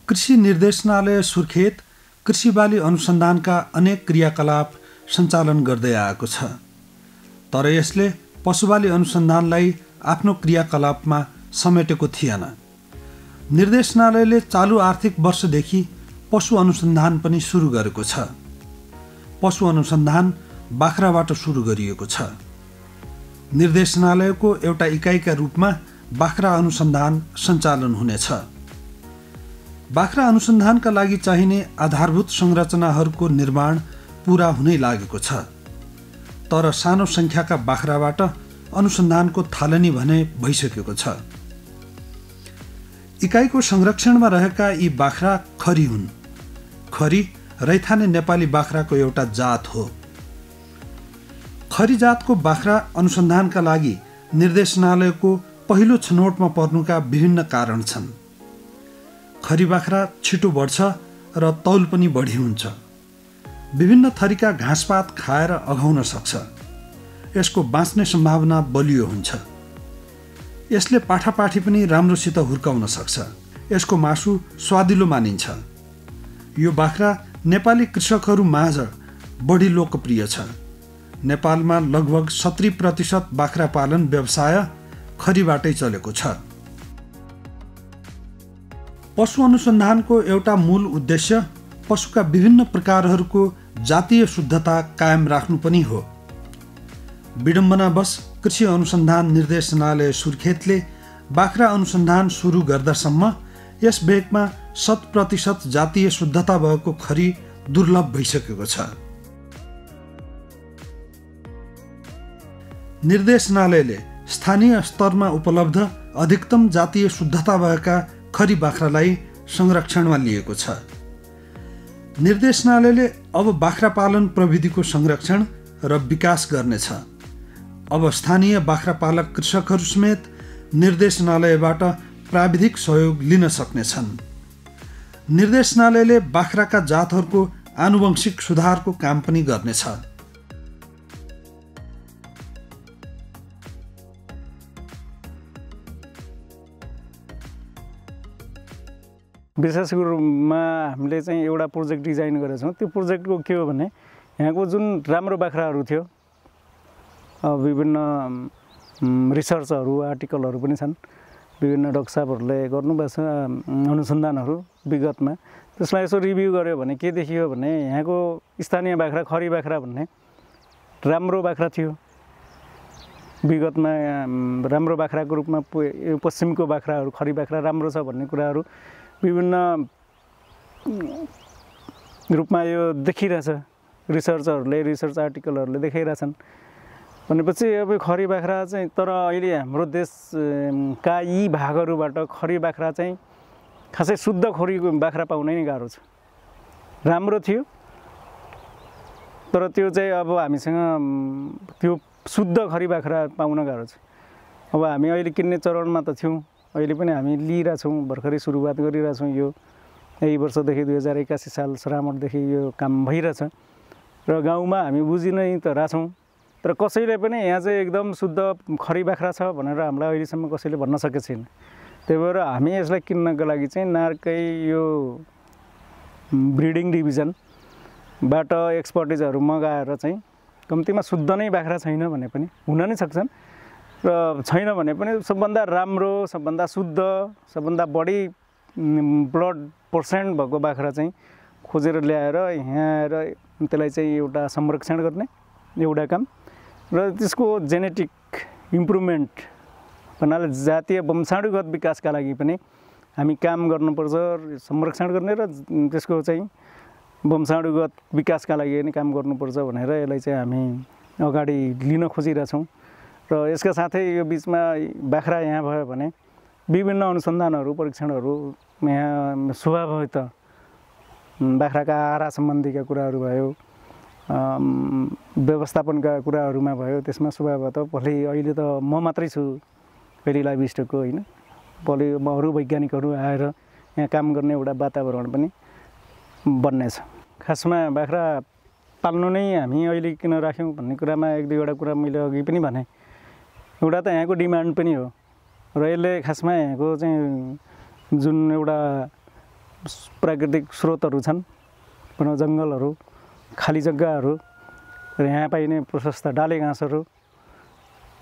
कृषि निर्देशनालय सुर्खेत कृषि बाली अनुसन्धानका अनेक क्रियाकलाप सञ्चालन गर्दै आएको छ। तर यसले पशुबाली अनुसन्धानलाई आफ्नो क्रियाकलापमा समेटेको थिएन। निर्देशनालयले चालु आर्थिक वर्षदेखि पशु अनुसन्धान पनि सुरु गरेको छ। पशु अनुसन्धान बाख्राबाट सुरु गरिएको छ। निर्देशनालयको एउटा इकाइका रूपमा बाख्रा अनुसन्धान सञ्चालन हुनेछ। बाख्रा अनुसन्धानका लागि चाहिने आधारभूत संरचनाहरूको निर्माण पूरा हुनै लागेको छ। तर सानो सङ्ख्याका बाख्राबाट अनुसन्धानको थालनी भने भइसकेको छ। इकाइको संरक्षणमा रहेका यी बाख्रा खरी हुन्। खरी रैथाने नेपाली बाख्राको एउटा जात हो। खरी जातको बाख्रा अनुसन्धानका लागि निर्देशनालयको पहिलो छनौटमा पर्नुका विभिन्न कारण छन्। खरी बाख्रा छिटो बढ्छ र तौल पनि बढी हुन्छ। विभिन्न थरीका घाँसपात खाएर अघाउन सक्छ। यसको बाँच्ने सम्भावना बलियो हुन्छ। यसले पाठापाठी पनि राम्रोसित हुर्काउन सक्छ। यसको मासु स्वादिलो मानिन्छ। यो बाख्रा नेपाली कृषकहरू माझ बढी लोकप्रिय छ। नेपालमा लगभग 70% बाख्रा पालन व्यवसाय खरीबाटै चलेको छ। पशु अनुसन्धानको एउटा मूल उद्देश्य पशुका विभिन्न प्रकारहरूको जातीय शुद्धता कायम राख्नु पनि हो। विडम्बनावश कृषि अनुसन्धान निर्देशनालय सुर्खेतले बाख्रा अनुसन्धान सुरु गर्दासम्म यस भेगमा 100% जातीय शुद्धता भएको खरी दुर्लभ भइसकेको छ। निर्देशनालयले स्थानीय स्तरमा उपलब्ध अधिकतम जातीय शुद्धता भएका खरी बाख्रालाई संरक्षणमा लिएको छ। निर्देशनालयले अब बाख्रा पालन प्रविधिको संरक्षण र विकास गर्नेछ। अब स्थानीय बाख्रा पालक कृषकहरू समेत निर्देशनालयबाट प्राविधिक सहयोग लिन सक्नेछन्। निर्देशनालयले बाख्राका जातहरूको आनुवंशिक सुधारको काम पनि गर्नेछ। विशेष रूपमा हामीले चाहिँ एउटा प्रोजेक्ट डिजाइन गरेका छौँ। त्यो प्रोजेक्टको के हो भने यहाँको जुन राम्रो बाख्राहरू थियो, विभिन्न रिसर्चहरू आर्टिकलहरू पनि छन्, विभिन्न डाक्टर साहबहरूले गर्नुभएको छ अनुसन्धानहरू विगतमा। त्यसलाई यसो रिभ्यू गर्यो भने के देखियो भने यहाँको स्थानीय बाख्रा खरी बाख्रा भन्ने राम्रो बाख्रा थियो। विगतमा राम्रो बाख्राको रूपमा पश्चिमको बाख्राहरू खरी बाख्रा राम्रो छ भन्ने कुराहरू विभिन्न रूपमा यो देखिरहेछ। रिसर्चरहरूले रिसर्च आर्टिकलहरूले देखाइरहेछन्। भनेपछि अब खरी बाख्रा चाहिँ तर अहिले हाम्रो देशका यी भागहरूबाट खरी बाख्रा चाहिँ खासै शुद्ध खरीको बाख्रा पाउनै नै गाह्रो छ। राम्रो थियो तर त्यो चाहिँ अब हामीसँग त्यो शुद्ध खरी बाख्रा पाउन गाह्रो छ। अब हामी अहिले किन्ने चरणमा त छौँ। अहिले पनि हामी लिइरहेछौँ। भर्खरै सुरुवात गरिरहेछौँ। यही वर्षदेखि 2081 साल श्रावणदेखि यो काम भइरहेछ र गाउँमा हामी बुझि नै त रहेछौँ। तर कसैले पनि यहाँ चाहिँ एकदम शुद्ध खरी बाख्रा छ भनेर हामीलाई अहिलेसम्म कसैले भन्न सकेको छैन। त्यही भएर हामी यसलाई किन्नको लागि चाहिँ नार्कै यो ब्रिडिङ डिभिजनबाट एक्सपर्टिजहरू मगाएर चाहिँ कम्तीमा शुद्ध नै बाख्रा छैन भने पनि हुन नै सक्छन् र छैन भने पनि सबभन्दा राम्रो, सबभन्दा शुद्ध, सबभन्दा बढी ब्लड पर्सेन्ट भएको बाख्रा चाहिँ खोजेर ल्याएर यहाँ आएर त्यसलाई चाहिँ एउटा संरक्षण गर्ने एउटा काम र त्यसको जेनेटिक इम्प्रुभमेन्ट भन्नाले जातीय वंशाणुगत विकासका लागि पनि हामी काम गर्नुपर्छ। संरक्षण गर्ने र त्यसको चाहिँ वंशाणुगत विकासका लागि पनि काम गर्नुपर्छ भनेर यसलाई चाहिँ हामी अगाडि लिन खोजिरहेछौँ। र यसका साथै यो बिचमा बाख्रा यहाँ भयो भने विभिन्न अनुसन्धानहरू परीक्षणहरू यहाँ स्वभावत बाख्राका आहारा सम्बन्धीका कुराहरू भयो, व्यवस्थापनका कुराहरूमा भयो। त्यसमा स्वभावत भोलि अहिले त म मात्रै छु फेरि लाइभस्टकको होइन, भोलि अरू वैज्ञानिकहरू आएर यहाँ काम गर्ने एउटा वातावरण पनि बन्नेछ। खासमा बाख्रा पाल्नु नै हामी अहिले किन राख्यौँ भन्ने कुरामा एक दुईवटा कुरा मैले अघि पनि भने। एउटा त यहाँको डिमान्ड पनि हो र यसले खासमा यहाँको चाहिँ जुन एउटा प्राकृतिक स्रोतहरू छन्, वन जङ्गलहरू, खाली जग्गाहरू र यहाँ पाइने प्रशस्त डाले घाँसहरू,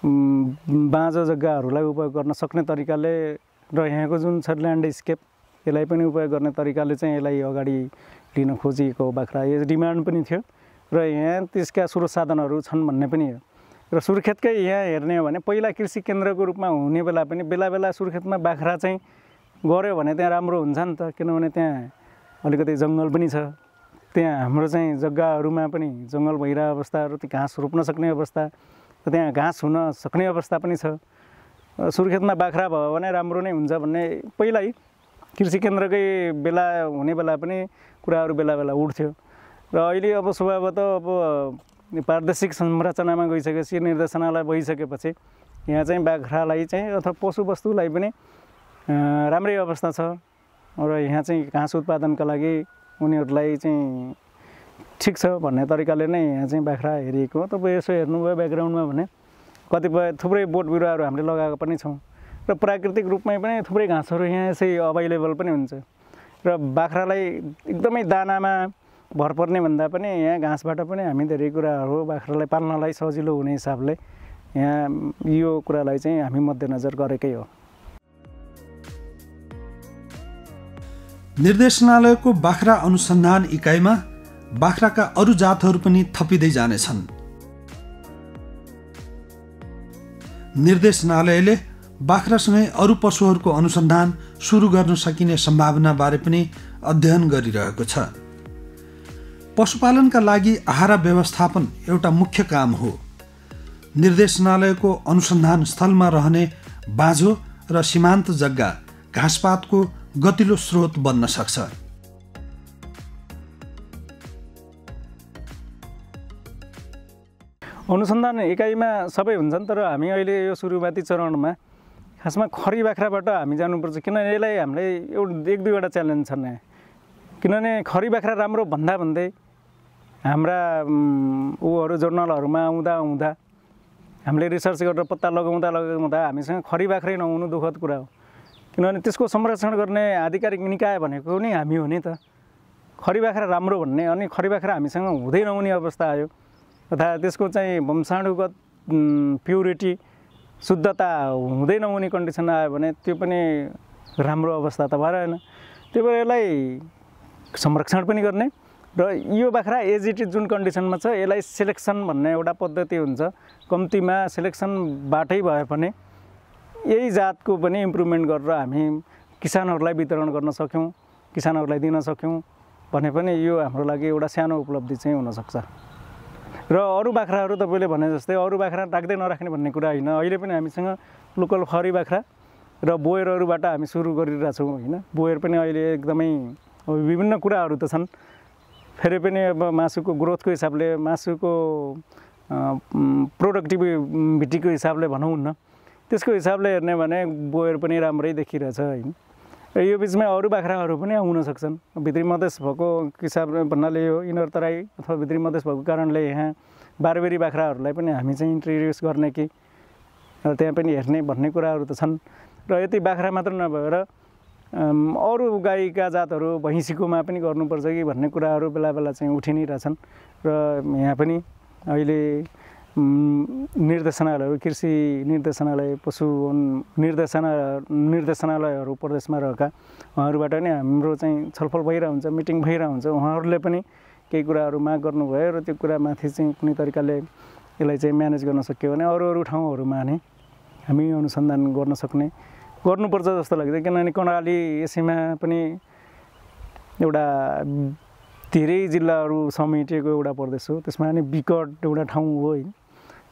बाँझो जग्गाहरूलाई उपयोग गर्न सक्ने तरिकाले र यहाँको जुन छ ल्यान्डस्केप यसलाई पनि उपयोग गर्ने तरिकाले चाहिँ यसलाई अगाडि लिन खोजिएको बाख्रा। यो डिमान्ड पनि थियो र यहाँ त्यसका स्रोत साधनहरू छन् भन्ने पनि हो। र सुर्खेतकै यहाँ हेर्ने हो भने पहिला कृषि केन्द्रको रूपमा हुने बेला पनि बेला बेला सुर्खेतमा बाख्रा चाहिँ गऱ्यो भने त्यहाँ राम्रो हुन्छ नि त, किनभने त्यहाँ अलिकति जङ्गल पनि छ। त्यहाँ हाम्रो चाहिँ जग्गाहरूमा पनि जङ्गल भइरहेको अवस्थाहरू, त्यो घाँस रोप्न सक्ने अवस्था, त्यहाँ घाँस हुन सक्ने अवस्था पनि छ। सुर्खेतमा बाख्रा भयो भने राम्रो नै हुन्छ भन्ने पहिल्यै कृषि केन्द्रकै बेला हुने बेला पनि कुराहरू बेला बेला उठ्थ्यो। र अहिले अब स्वभावतः अब प्रादेशिक संरचनामा गइसकेपछि, निर्देशनालय भइसकेपछि यहाँ चाहिँ बाख्रालाई चाहिँ अथवा पशुवस्तुलाई पनि राम्रै अवस्था छ र यहाँ चाहिँ घाँस उत्पादनका लागि उनीहरूलाई चाहिँ ठिक छ भन्ने तरिकाले नै यहाँ चाहिँ बाख्रा हेरिएको हो। तपाईँ यसो हेर्नुभयो ब्याकग्राउन्डमा भने कतिपय थुप्रै बोट बिरुवाहरू हामीले लगाएको पनि छौँ र प्राकृतिक रूपमै पनि थुप्रै घाँसहरू यहाँ यसै अभाइलेबल पनि हुन्छ। र बाख्रालाई एकदमै दानामा भर पर्ने भन्दा पनि यहाँ घाँसबाट पनि हामी धेरै कुराहरू बाख्रालाई पाल्नलाई सजिलो हुने हिसाबले यहाँ यो कुरालाई चाहिँ हामी मध्यनजर गरेकै हो। निर्देशनालयको बाख्रा अनुसन्धान इकाइमा बाख्राका अरू जातहरू पनि थपिँदै जानेछन्। निर्देशनालयले बाख्रासँगै अरू पशुहरूको अनुसन्धान सुरु गर्न सकिने सम्भावनाबारे पनि अध्ययन गरिरहेको छ। पशुपालनका लागि आहार व्यवस्थापन एउटा मुख्य काम हो। निर्देशनालयको अनुसन्धान स्थलमा रहने बाँझो र सीमान्त जग्गा घाँसपातको गतिलो स्रोत बन्न सक्छ। अनुसन्धान इकाइमा सबै हुन्छन्, तर हामी अहिले यो सुरुवाती चरणमा खासमा खरी बाख्राबाट हामी जानुपर्छ, किनभने यसलाई हामीलाई एक दुईवटा च्यालेन्ज छन्। किनभने खरी बाख्रा राम्रो भन्दा भन्दै हाम्रा ऊहरू जर्नलहरूमा आउँदा हामीले रिसर्च गरेर पत्ता लगाउँदा हामीसँग खरी बाख्रै नहुनु दुःखद कुरा हो। किनभने त्यसको संरक्षण गर्ने आधिकारिक निकाय भनेको नि हामी हो नि त। खरी बाख्रा राम्रो भन्ने अनि खरी बाख्रा हामीसँग हुँदै नहुने अवस्था आयो, तथा त्यसको चाहिँ वंशाणुगत प्युरिटी शुद्धता हुँदै नहुने कन्डिसन आयो भने त्यो पनि राम्रो अवस्था त भएन। त्यही भएर यसलाई संरक्षण पनि गर्ने र यो बाख्रा एज इट इज जुन कन्डिसनमा छ यसलाई सेलेक्सन भन्ने एउटा पद्धति हुन्छ। कम्तीमा सेलेक्सनबाटै भए पनि यही जातको पनि इम्प्रुभमेन्ट गरेर हामी किसानहरूलाई वितरण गर्न सक्यौँ, किसानहरूलाई दिन सक्यौँ भने पनि यो हाम्रो लागि एउटा सानो उपलब्धि चाहिँ हुनसक्छ। र अरू बाख्राहरू तपाईँले भने जस्तै अरू बाख्रा राख्दै नराख्ने भन्ने कुरा होइन। अहिले पनि हामीसँग लोकल खरी बाख्रा र बोयरहरूबाट हामी सुरु गरिरहेछौँ होइन। बोयर पनि अहिले एकदमै विभिन्न कुराहरू त छन्, फेरि पनि अब मासुको ग्रोथको हिसाबले, मासुको प्रोडक्टिभिटीको हिसाबले भनौँ न, त्यसको हिसाबले हेर्ने भने बोयर पनि राम्रै देखिरहेछ होइन। र यो बिचमा अरू बाख्राहरू पनि आउन सक्छन्। भित्री मधेस भएको हिसाबले भन्नाले यो इनर तराई अथवा भित्री मधेस भएको कारणले यहाँ बारबेरी बाख्राहरूलाई पनि हामी चाहिँ इन्ट्रोड्युस गर्ने कि त्यहाँ पनि हेर्ने भन्ने कुराहरू त छन्। र यति बाख्रा मात्र नभएर अरू गाईका जातहरू भैँसीकोमा पनि गर्नुपर्छ कि भन्ने कुराहरू बेला बेला चाहिँ उठि नै रहेछन्। र यहाँ पनि अहिले निर्देशनालयहरू, कृषि निर्देशनालय, पशु निर्देशनालयहरू प्रदेशमा रहेका उहाँहरूबाट नै हाम्रो चाहिँ छलफल भइरहेको हुन्छ, मिटिङ भइरहेको हुन्छ। उहाँहरूले पनि केही कुराहरू माग गर्नुभयो र त्यो कुरामाथि चाहिँ कुनै तरिकाले यसलाई चाहिँ म्यानेज गर्न सक्यो भने अरू ठाउँहरूमा नै हामी अनुसन्धान गर्नुपर्छ जस्तो लाग्छ। किनभने कर्णाली यसैमा पनि एउटा धेरै जिल्लाहरू समेटिएको एउटा प्रदेश हो, त्यसमा नि विकट एउटा ठाउँ हो होइन।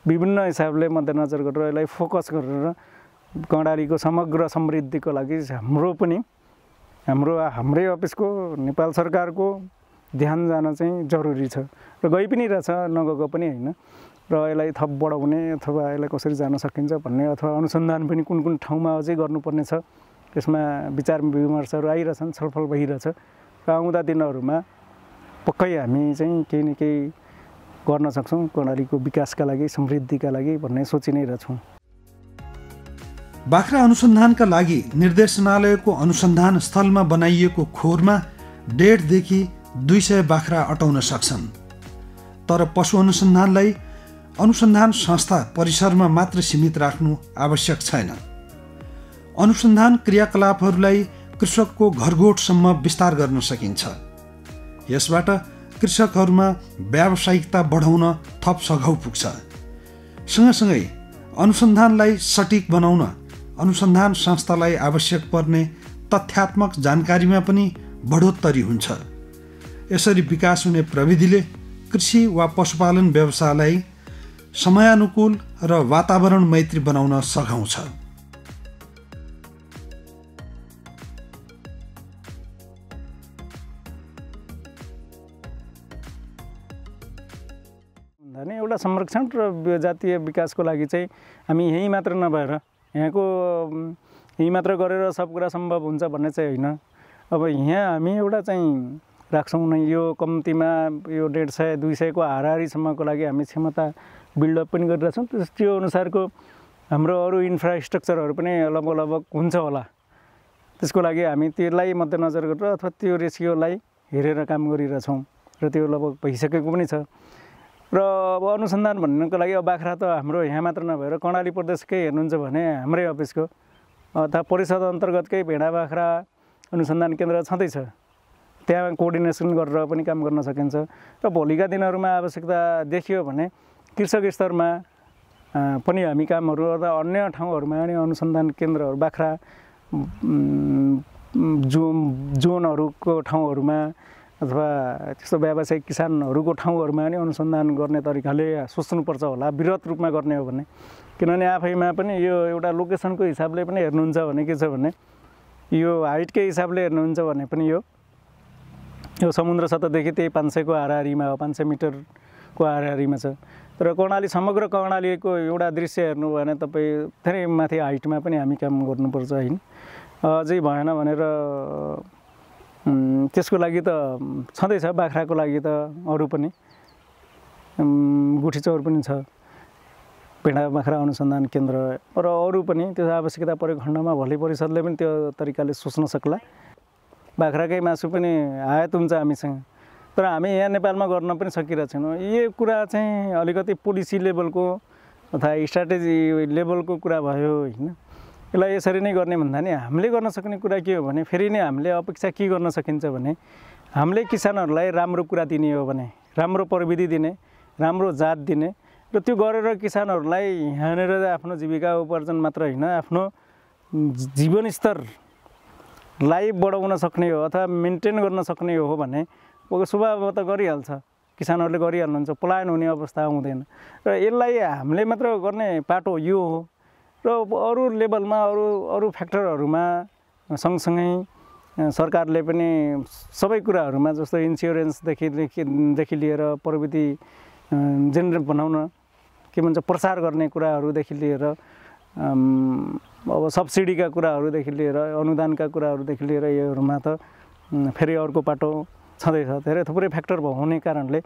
विभिन्न हिसाबले मध्यनजर गरेर यसलाई फोकस गरेर कर्णालीको समग्र समृद्धिको लागि हाम्रै अफिसको, नेपाल सरकारको ध्यान जान चाहिँ जरुरी छ र गइ पनि रहेछ, नगएको पनि होइन। र यसलाई थप बढाउने अथवा यसलाई कसरी जान सकिन्छ भन्ने अथवा अनुसन्धान पनि कुन कुन ठाउँमा अझै गर्नुपर्ने छ त्यसमा विचार विमर्शहरू आइरहेछन्, छलफल भइरहेछ। र आउँदा दिनहरूमा पक्कै हामी चाहिँ केही न केही गर्न सक्छौँ कर्णालीको विकासका लागि, समृद्धिका लागि भन्ने सोचि नै रहेछौँ। बाख्रा अनुसन्धानका लागि निर्देशनालयको अनुसन्धान स्थलमा बनाइएको खोरमा 1.5 देखि 200 बाख्रा अटाउन सक्छन्। तर पशु अनुसन्धानलाई अनुसन्धान संस्था परिसरमा मात्र सीमित राख्नु आवश्यक छैन। अनुसन्धान क्रियाकलापहरूलाई कृषकको घरगोठसम्म विस्तार गर्न सकिन्छ। यसबाट कृषकहरूमा व्यावसायिकता बढाउन थप सघाउ पुग्छ। सँगसँगै अनुसन्धानलाई सटिक बनाउन अनुसन्धान संस्थालाई आवश्यक पर्ने तथ्यात्मक जानकारीमा पनि बढोत्तरी हुन्छ। यसरी विकास हुने प्रविधिले कृषि वा पशुपालन व्यवसायलाई समयानुकूल र वातावरण मैत्री बनाउन सघाउँछ। एउटा संरक्षण र जातीय विकासको लागि चाहिँ हामी यहीँ मात्र नभएर यहाँको यहीँ मात्र गरेर सब कुरा सम्भव हुन्छ भन्ने चाहिँ होइन। अब यहाँ हामी एउटा चाहिँ राख्छौँ नै, यो कम्तीमा यो 150-200 को हाराहारीसम्मको लागि हामी क्षमता बिल्डअप पनि गरिरहेछौँ। त्यो अनुसारको हाम्रो अरू इन्फ्रास्ट्रक्चरहरू पनि लगभग हुन्छ होला। त्यसको लागि हामी त्यसलाई मध्यनजर गरेर अथवा त्यो रेसियोलाई हेरेर काम गरिरहेछौँ र त्यो लगभग भइसकेको पनि छ। र अब अनुसन्धान भन्नुको लागि अब बाख्रा त हाम्रो यहाँ मात्र नभएर कर्णाली प्रदेशकै हेर्नुहुन्छ भने हाम्रै अफिसको अथवा परिषद अन्तर्गतकै भेडा बाख्रा अनुसन्धान केन्द्र छँदैछ। त्यहाँ कोअर्डिनेसन गरेर पनि काम गर्न सकिन्छ। र भोलिका दिनहरूमा आवश्यकता देखियो भने कृषक स्तरमा पनि हामी कामहरू र अन्य ठाउँहरूमा पनि अनुसन्धान केन्द्रहरू बाख्रा जोनहरूको ठाउँहरूमा अथवा त्यस्तो व्यावसायिक किसानहरूको ठाउँहरूमा पनि अनुसन्धान गर्ने तरिकाले सोच्नुपर्छ होला, वृहत रूपमा गर्ने हो भने। किनभने आफैमा पनि यो एउटा लोकेसनको हिसाबले पनि हेर्नुहुन्छ भने के छ भने यो हाइटकै हिसाबले हेर्नुहुन्छ भने पनि यो समुद्र सतहदेखि त्यही 500 को हाराहारीमा हो, 500 मिटरको हाराहारीमा छ। तर कर्णाली समग्र कर्णालीको एउटा दृश्य हेर्नु भयो भने तपाईँ धेरै माथि हाइटमा पनि हामी काम गर्नुपर्छ होइन। अझै भएन भनेर त्यसको लागि त छँदैछ। बाख्राको लागि त अरू पनि गुठीचौर पनि छ, भेडा बाख्रा अनुसन्धान केन्द्र र अरू पनि त्यो आवश्यकता परेको खण्डमा भोलि परिषदले पनि त्यो तरिकाले सोच्न सक्ला। बाख्राकै मासु पनि आयात हुन्छ हामीसँग, तर हामी यहाँ नेपालमा गर्न पनि सकिरहेको छैनौँ। यो कुरा चाहिँ अलिकति पोलिसी लेभलको अथवा स्ट्राटेजी लेभलको कुरा भयो होइन। यसलाई यसरी नै गर्ने भन्दा नि हामीले गर्न सक्ने कुरा के हो भने फेरि नै हामीले अपेक्षा के गर्न सकिन्छ भने हामीले किसानहरूलाई राम्रो कुरा दिने हो भने, राम्रो प्रविधि दिने, राम्रो जात दिने र त्यो गरेर किसानहरूलाई यहाँनिर आफ्नो जीविका उपार्जन मात्र होइन आफ्नो जीवनस्तरलाई बढाउन सक्ने हो अथवा मेन्टेन गर्न सक्ने हो भने स्वभाव त गरिहाल्छ, किसानहरूले गरिहाल्नुहुन्छ, पलायन हुने अवस्था आउँदैन। र यसलाई हामीले मात्र गर्ने पाटो यो हो। र अरू लेभलमा अरू फ्याक्टरहरूमा सँगसँगै सरकारले पनि सबै कुराहरूमा जस्तो इन्स्योरेन्सदेखि लिएर प्रविधि जेनरेट बनाउन के भन्छ प्रचार गर्ने कुराहरूदेखि लिएर अब सब्सिडीका कुराहरूदेखि लिएर अनुदानका कुराहरूदेखि लिएर योहरूमा त फेरि अर्को पाटो छँदैछ। धेरै थुप्रै फ्याक्टर हुने कारणले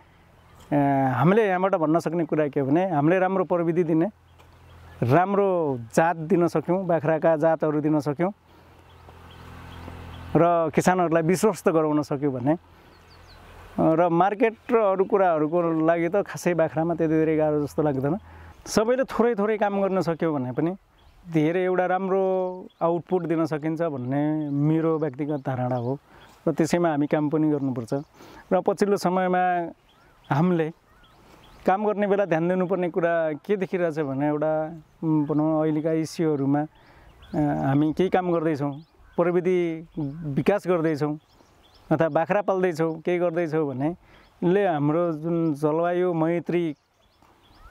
हामीले यहाँबाट भन्न सक्ने कुरा के हो भने हामीले राम्रो प्रविधि दिने, राम्रो जात दिन सक्यौँ, बाख्राका जातहरू दिन सक्यौँ र किसानहरूलाई विश्वस्त गराउन सक्यौँ भने र मार्केट र अरू कुराहरूको लागि त खासै बाख्रामा त्यति धेरै गाह्रो जस्तो लाग्दैन। सबैले थोरै थोरै काम गर्न सक्यो भने पनि धेरै एउटा राम्रो आउटपुट दिन सकिन्छ भन्ने मेरो व्यक्तिगत धारणा हो र त्यसैमा हामी काम पनि गर्नुपर्छ। र पछिल्लो समयमा हामीले काम गर्ने बेला ध्यान दिनुपर्ने कुरा के देखिरहेछ भने एउटा भनौँ अहिलेका इस्युहरूमा हामी केही काम गर्दैछौँ, प्रविधि विकास गर्दैछौँ अथवा बाख्रा पाल्दैछौँ, केही गर्दैछौँ भने यसले हाम्रो जुन जलवायु मैत्री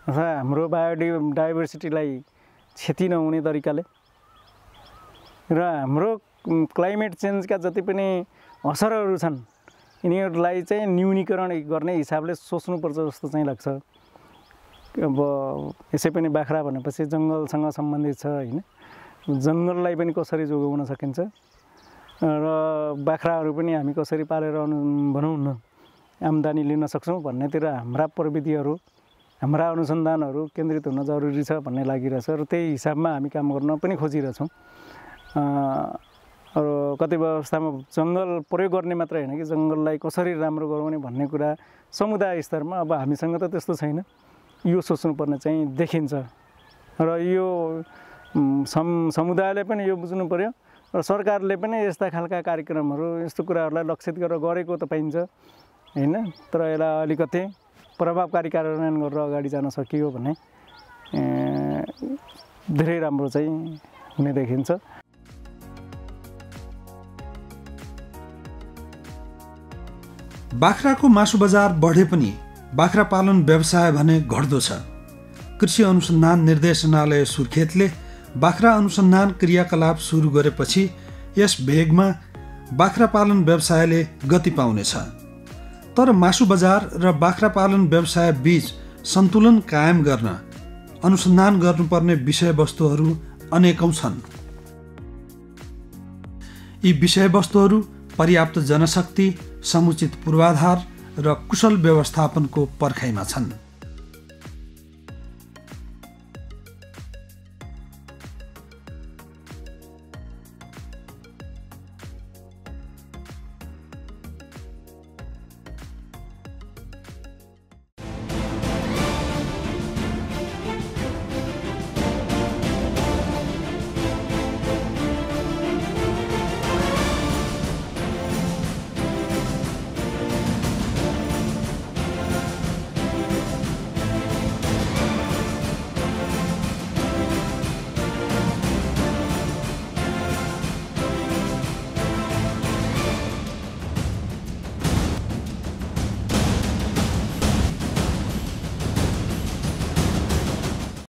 अथवा हाम्रो बायोडाइभर्सिटीलाई क्षति नहुने तरिकाले र हाम्रो क्लाइमेट चेन्जका जति पनि असरहरू छन् यिनीहरूलाई चाहिँ न्यूनीकरण गर्ने हिसाबले सोच्नुपर्छ जस्तो चाहिँ लाग्छ। अब यसै पनि बाख्रा भनेपछि जङ्गलसँग सम्बन्धित छ होइन। जङ्गललाई पनि कसरी जोगाउन सकिन्छ र बाख्राहरू पनि हामी कसरी पालेर भनौँ न आम्दानी लिन सक्छौँ भन्नेतिर हाम्रा प्रविधिहरू हाम्रा अनुसन्धानहरू केन्द्रित हुन जरुरी छ भन्ने लागिरहेछ र त्यही हिसाबमा हामी काम गर्न पनि खोजिरहेछौँ। र कतिपय अवस्थामा जङ्गल प्रयोग गर्ने मात्र होइन कि जङ्गललाई कसरी राम्रो गराउने भन्ने कुरा समुदाय स्तरमा अब हामीसँग त त्यस्तो छैन, यो सोच्नुपर्ने चाहिँ देखिन्छ र यो समुदायले पनि यो बुझ्नु पर्यो र सरकारले पनि यस्ता खालका कार्यक्रमहरू यस्तो कुराहरूलाई लक्षित गरेर गरेको त पाइन्छ होइन, तर यसलाई अलिकति प्रभावकारी कार्यान्वयन गरेर अगाडि जान सकियो भने धेरै राम्रो चाहिँ हुने देखिन्छ। बाख्राको मासु बजार बढे पनि बाख्रा पालन व्यवसाय भने घट्दो छ। कृषि अनुसन्धान निर्देशनालय सुर्खेतले बाख्रा अनुसन्धान क्रियाकलाप सुरु गरेपछि यस भेगमा बाख्रा पालन व्यवसायले गति पाउनेछ। तर मासु बजार र बाख्रा पालन व्यवसाय बीच सन्तुलन कायम गर्न अनुसन्धान गर्नुपर्ने विषयवस्तुहरू अनेकौं छन्। यी विषयवस्तुहरू पर्याप्त जनशक्ति, समुचित पूर्वाधार र कुशल व्यवस्थापनको पर्खाइमा छन्।